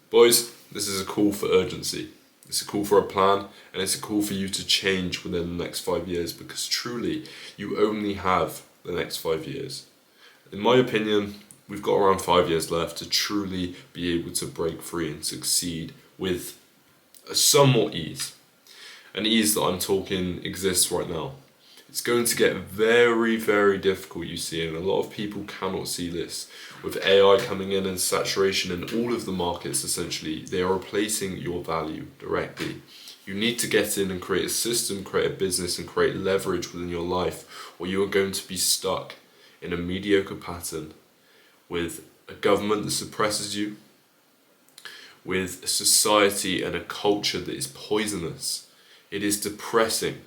Boys, this is a call for urgency. It's a call for a plan, and it's a call for you to change within the next 5 years, because truly, you only have the next 5 years. In my opinion, we've got around 5 years left to truly be able to break free and succeed with a somewhat ease. An ease that I'm talking exists right now. It's going to get very, very difficult, you see, and a lot of people cannot see this. With AI coming in and saturation in all of the markets, essentially, they are replacing your value directly. You need to get in and create a system, create a business, and create leverage within your life, or you are going to be stuck in a mediocre pattern with a government that suppresses you, with a society and a culture that is poisonous. It is depressing.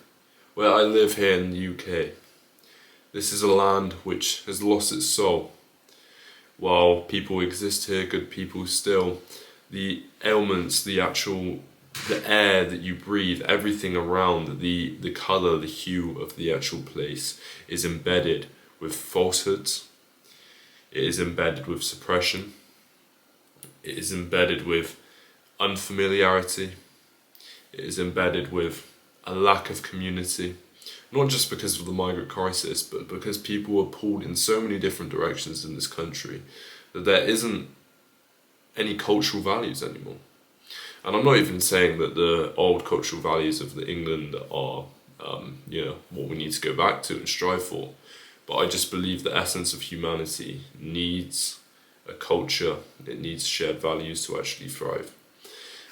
Where I live here in the UK, this is a land which has lost its soul. While people exist here, good people still, the ailments, the air that you breathe, everything around, the colour, the hue of the actual place is embedded with falsehoods. It is embedded with suppression. It is embedded with unfamiliarity. It is embedded with a lack of community, not just because of the migrant crisis, but because people are pulled in so many different directions in this country that there isn't any cultural values anymore. And I'm not even saying that the old cultural values of the England are, what we need to go back to and strive for. But I just believe the essence of humanity needs a culture, it needs shared values to actually thrive.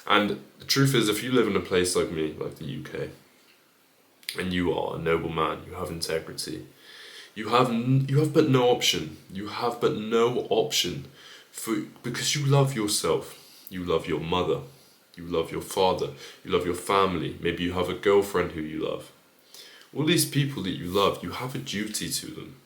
And the truth is, if you live in a place like me, like the UK, and you are a noble man, you have integrity, you have but no option. You have but no option because you love yourself, you love your mother, you love your father, you love your family. Maybe you have a girlfriend who you love. All these people that you love, you have a duty to them.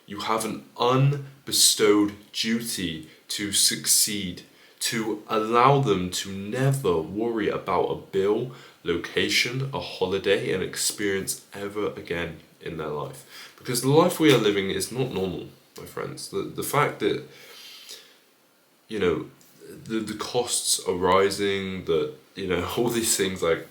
You have an unbestowed duty to succeed, to allow them to never worry about a bill, location, a holiday, an experience ever again in their life. Because the life we are living is not normal, my friends. The fact that, the costs are rising, that, all these things, like,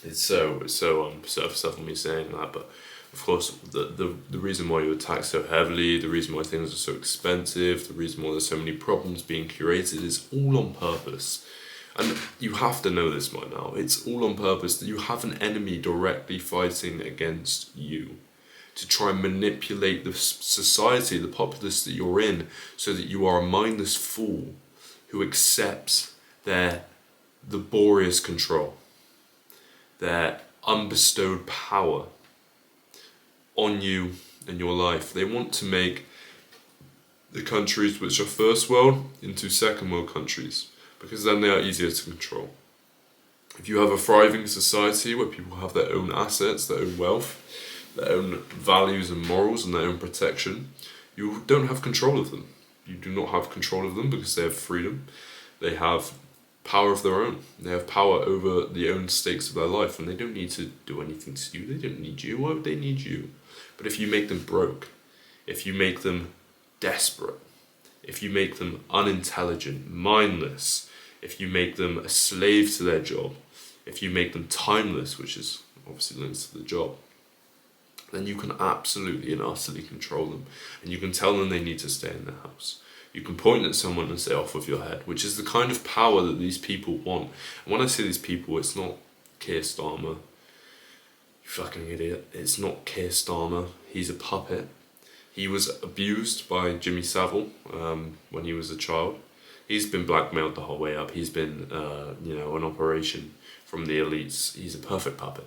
it's so surface level me saying that, but of course, the reason why you're taxed so heavily, the reason why things are so expensive, the reason why there's so many problems being curated is all on purpose. And you have to know this by now. It's all on purpose, that you have an enemy directly fighting against you to try and manipulate the society, the populace that you're in, so that you are a mindless fool who accepts their laborious control, their unbestowed power on you and your life. They want to make the countries which are first world into second world countries, because then they are easier to control. If you have a thriving society where people have their own assets, their own wealth, their own values and morals and their own protection, you don't have control of them. You do not have control of them because they have freedom. They have power of their own. They have power over the own stakes of their life, and they don't need to do anything to you. They don't need you. Why would they need you? But if you make them broke, if you make them desperate, if you make them unintelligent, mindless, if you make them a slave to their job, if you make them timeless, which is obviously linked to the job, then you can absolutely and utterly control them. And you can tell them they need to stay in their house. You can point at someone and say, off with your head, which is the kind of power that these people want. And when I say these people, it's not Keir Starmer. You fucking idiot. It's not Keir Starmer. He's a puppet. He was abused by Jimmy Savile when he was a child. He's been blackmailed the whole way up. He's been, an operation from the elites. He's a perfect puppet,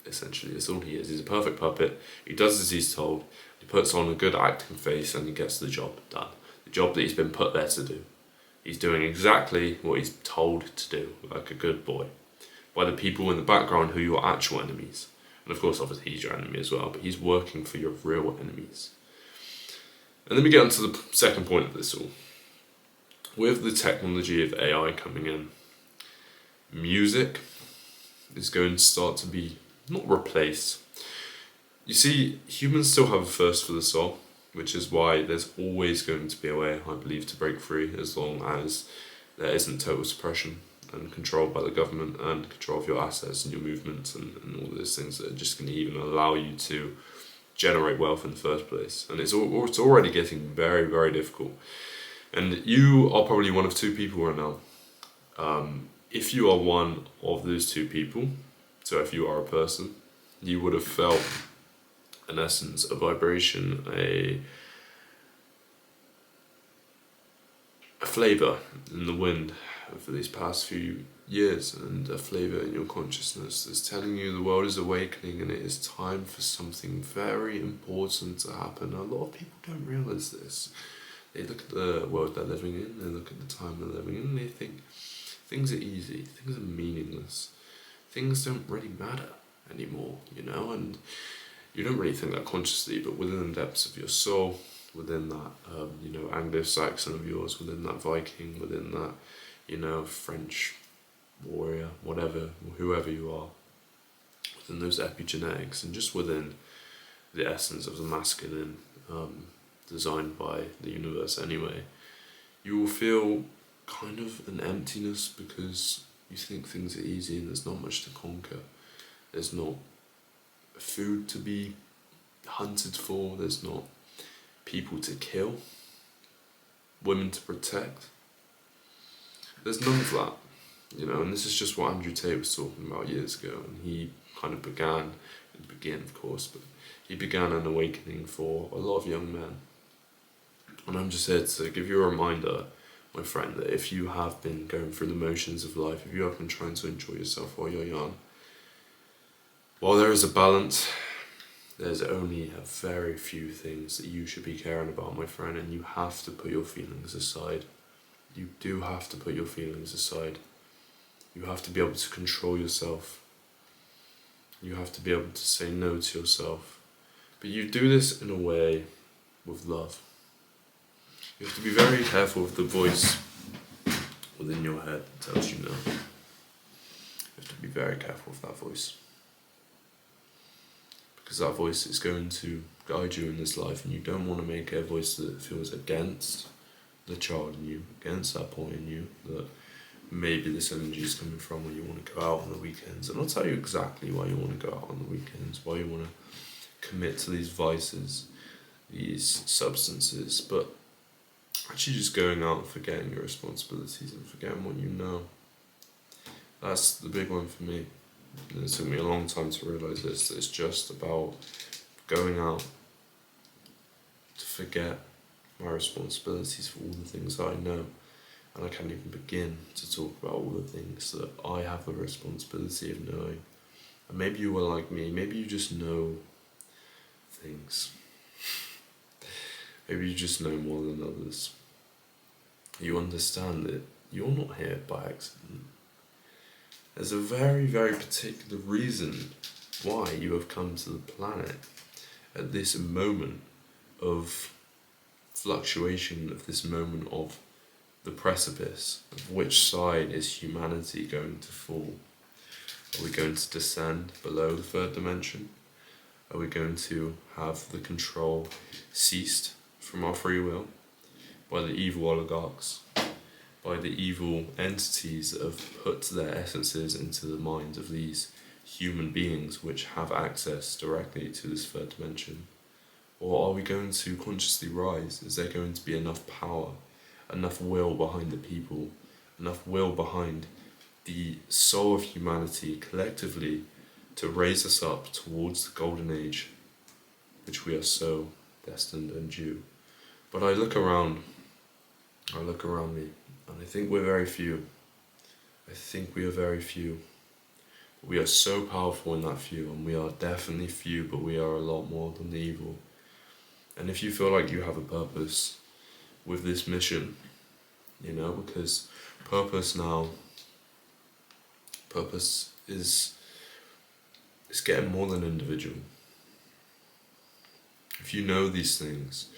essentially. That's all he is. He's a perfect puppet. He does as he's told. He puts on a good acting face and he gets the job done. The job that he's been put there to do. He's doing exactly what he's told to do, like a good boy, by the people in the background who are your actual enemies. And of course, obviously, he's your enemy as well, but he's working for your real enemies. And then we get on to the second point of this all. With the technology of AI coming in, music is going to start to be not replaced. You see, humans still have a thirst for the soul, which is why there's always going to be a way, I believe, to break free, as long as there isn't total suppression and control by the government and control of your assets and your movements and all those things that are just going to even allow you to generate wealth in the first place. And it's already getting very, very difficult. And you are probably one of two people right now. If you are one of those two people, so if you are a person, you would have felt, in essence, a vibration, a flavour in the wind for these past few years, and a flavour in your consciousness that's telling you the world is awakening and it is time for something very important to happen. A lot of people don't realise this. They look at the world they're living in, they look at the time they're living in, and they think things are easy, things are meaningless, things don't really matter anymore, and you don't really think that consciously, but within the depths of your soul, within that, Anglo-Saxon of yours, within that Viking, within that, French warrior, whatever, whoever you are, within those epigenetics, and just within the essence of the masculine, designed by the universe anyway, you will feel kind of an emptiness because you think things are easy and there's not much to conquer. There's not food to be hunted for, there's not people to kill, women to protect. There's none of that, and this is just what Andrew Tate was talking about years ago, and he kind of began of course, but he began an awakening for a lot of young men. And I'm just here to give you a reminder, my friend, that if you have been going through the motions of life, if you have been trying to enjoy yourself while you're young, while there is a balance, there's only a very few things that you should be caring about, my friend, and you have to put your feelings aside. You do have to put your feelings aside. You have to be able to control yourself. You have to be able to say no to yourself. But you do this in a way with love. You have to be very careful with the voice within your head that tells you no. You have to be very careful with that voice. Because that voice is going to guide you in this life, and you don't want to make a voice that feels against the child in you, against that point in you, that maybe this energy is coming from when you want to go out on the weekends. And I'll tell you exactly why you want to go out on the weekends, why you want to commit to these vices, these substances, but actually just going out and forgetting your responsibilities and forgetting what you know. That's the big one for me. And it took me a long time to realise this, that it's just about going out to forget my responsibilities for all the things that I know. And I can't even begin to talk about all the things that I have the responsibility of knowing. And maybe you are like me, maybe you just know things. Maybe you just know more than others. You understand that you're not here by accident. There's a very, very particular reason why you have come to the planet at this moment of fluctuation, of this moment of the precipice, of which side is humanity going to fall. Are we going to descend below the third dimension? Are we going to have the control ceased from our free will by the evil oligarchs, by the evil entities that have put their essences into the minds of these human beings which have access directly to this third dimension? Or are we going to consciously rise? Is there going to be enough power, enough will behind the people, enough will behind the soul of humanity collectively to raise us up towards the golden age, which we are so destined and due? But I look around me, and I think we're very few. I think we are very few. We are so powerful in that few, and we are definitely few, but we are a lot more than the evil. And if you feel like you have a purpose with this mission, because purpose is getting more than individual. If you know these things,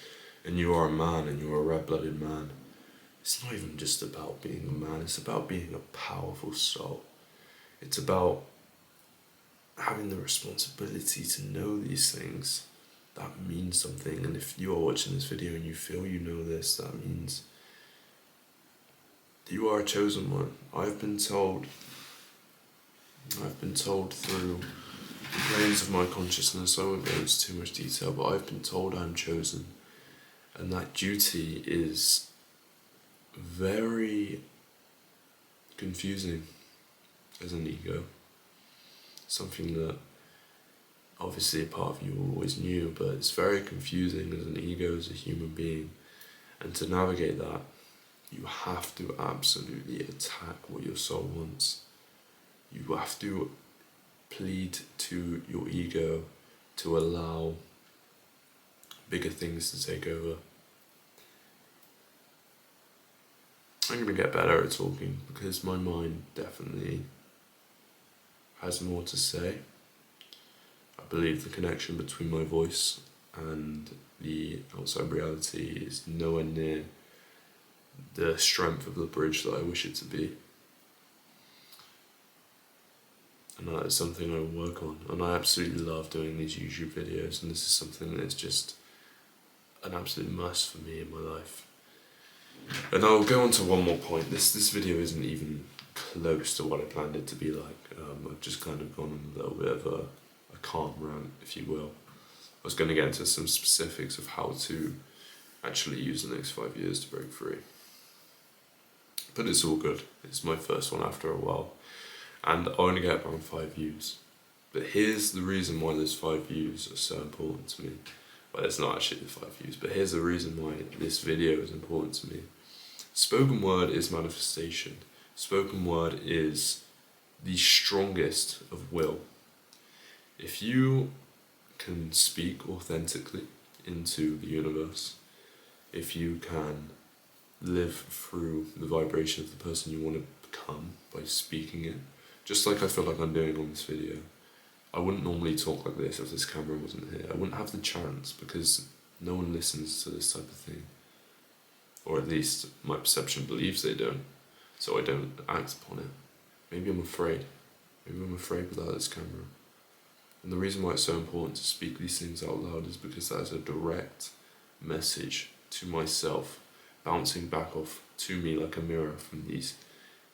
and you are a man, and you are a red-blooded man, it's not even just about being a man, it's about being a powerful soul. It's about having the responsibility to know these things. That means something, and if you are watching this video and you feel you know this, that means You are a chosen one. I've been told through the planes of my consciousness, I won't go into too much detail, but I've been told I'm chosen. And that duty is very confusing as an ego. Something that obviously a part of you always knew, but it's very confusing as an ego, as a human being. And to navigate that, you have to absolutely attack what your soul wants. You have to plead to your ego to allow bigger things to take over. I'm going to get better at talking because my mind definitely has more to say. I believe the connection between my voice and the outside reality is nowhere near the strength of the bridge that I wish it to be. And that is something I will work on. And I absolutely love doing these YouTube videos, and this is something that is just an absolute must for me in my life. And I'll go on to one more point. This video isn't even close to what I planned it to be like. I've just kind of gone on a little bit of a calm rant, if you will. I was going to get into some specifics of how to actually use the next 5 years to break free. But it's all good. It's my first one after a while. And I only get around 5 views. But here's the reason why those 5 views are so important to me. Well, it's not actually the 5 views, but here's the reason why this video is important to me. Spoken word is manifestation. Spoken word is the strongest of will. If you can speak authentically into the universe, if you can live through the vibration of the person you want to become by speaking it, just like I feel like I'm doing on this video. I wouldn't normally talk like this if this camera wasn't here. I wouldn't have the chance because no one listens to this type of thing. Or at least my perception believes they don't, so I don't act upon it. Maybe I'm afraid. Maybe I'm afraid without this camera. And the reason why it's so important to speak these things out loud is because that is a direct message to myself, bouncing back off to me like a mirror from these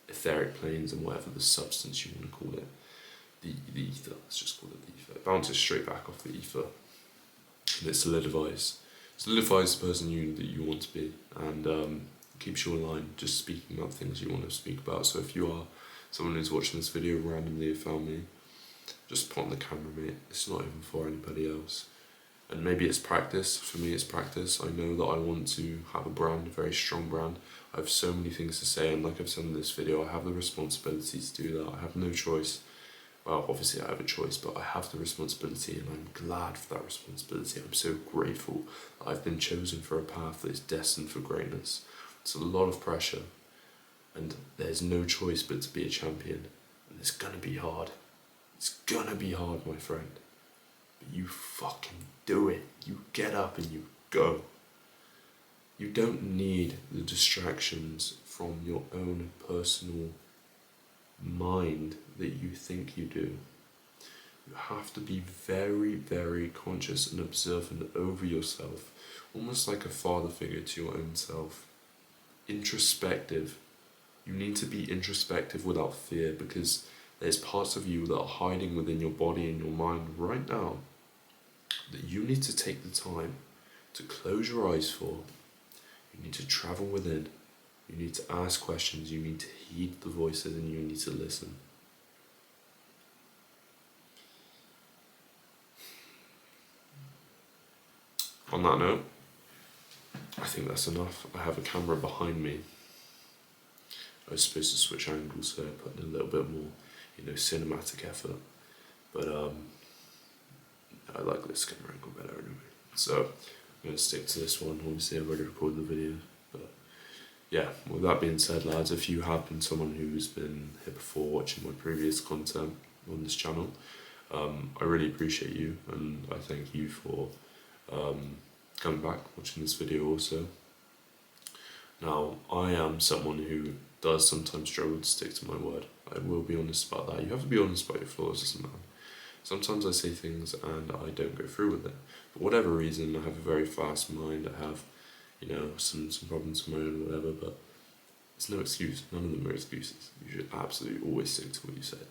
etheric planes and whatever the substance you want to call it. The ether, let's just call it the ether. It bounces straight back off the ether and it solidifies the person that you want to be, and keeps you aligned, just speaking about things you want to speak about. So if you are someone who's watching this video randomly found me, just put on the camera, mate. It's not even for anybody else. And maybe it's practice. For me, it's practice. I know that I want to have a brand, a very strong brand. I have so many things to say, and like I've said in this video, I have the responsibility to do that. I have no choice. Well, obviously I have a choice, but I have the responsibility, and I'm glad for that responsibility. I'm so grateful that I've been chosen for a path that is destined for greatness. It's a lot of pressure, and there's no choice but to be a champion. And it's gonna be hard. It's gonna be hard, my friend. But you fucking do it. You get up and you go. You don't need the distractions from your own personal mind that you think you do. You have to be very, very conscious and observant over yourself, almost like a father figure to your own self. Introspective. You need to be introspective without fear, because there's parts of you that are hiding within your body and your mind right now that you need to take the time to close your eyes for. You need to travel within. You need to ask questions. You need to heed the voices, and you need to listen. On that note, I think that's enough. I have a camera behind me. I was supposed to switch angles here, put in a little bit more, cinematic effort. But I like this camera angle better anyway. So I'm going to stick to this one. Obviously I've already recorded the video. But yeah, with that being said, lads, if you have been someone who's been here before watching my previous content on this channel, I really appreciate you, and I thank you for coming back, watching this video also. Now, I am someone who does sometimes struggle to stick to my word. I will be honest about that. You have to be honest about your flaws as a man. Sometimes I say things and I don't go through with it. For whatever reason, I have a very fast mind. I have, some problems of my own or whatever, but There's no excuse. None of them are excuses. You should absolutely always stick to what you said.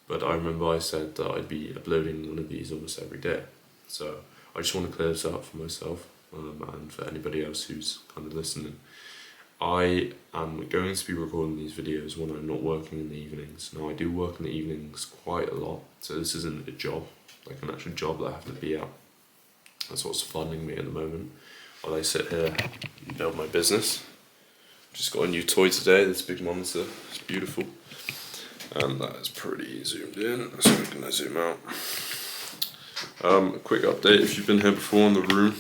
But I remember I said that I'd be uploading one of these almost every day. So I just want to clear this up for myself and for anybody else who's kind of listening. I am going to be recording these videos when I'm not working in the evenings. Now I do work in the evenings quite a lot, so this isn't a job, like an actual job that I have to be at. That's what's funding me at the moment. While I sit here and build my business. Just got a new toy today, this big monitor, it's beautiful. And that is pretty zoomed in, so I'm gonna zoom out. A quick update, if you've been here before in the room,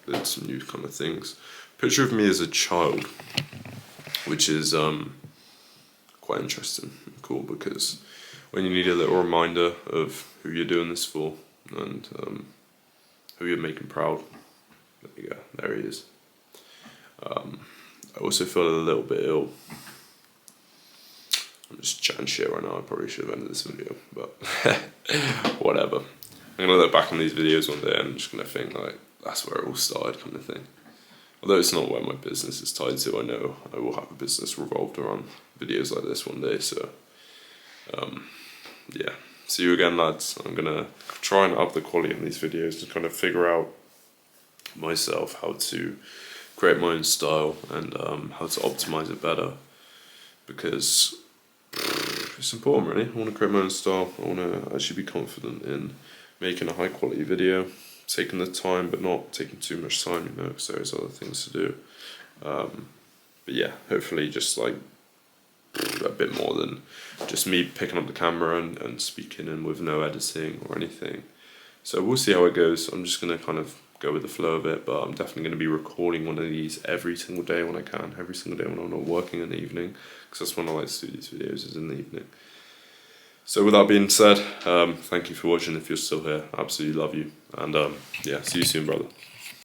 I did some new kind of things. Picture of me as a child, which is quite interesting and cool, because when you need a little reminder of who you're doing this for and who you're making proud, there you go, there he is. I also feel a little bit ill. I'm just chatting shit right now, I probably should have ended this video, but whatever. I'm gonna look back on these videos one day and I'm just gonna think like, that's where it all started kind of thing. Although it's not where my business is tied to, I know I will have a business revolved around videos like this one day, so yeah. See you again, lads. I'm gonna try and up the quality on these videos to kind of figure out myself how to create my own style and how to optimize it better, because it's important really. I want to create my own style. I want to actually be confident in making a high quality video, taking the time but not taking too much time, you know, because there's other things to do. But yeah, hopefully just like a bit more than just me picking up the camera and speaking and with no editing or anything. So we'll see how it goes. I'm just going to kind of go with the flow of it, but I'm definitely going to be recording one of these every single day when I can, every single day when I'm not working in the evening, because that's when I like to do these videos, is in the evening. So with that being said, thank you for watching. If you're still here, I absolutely love you, and yeah, see you soon, brother.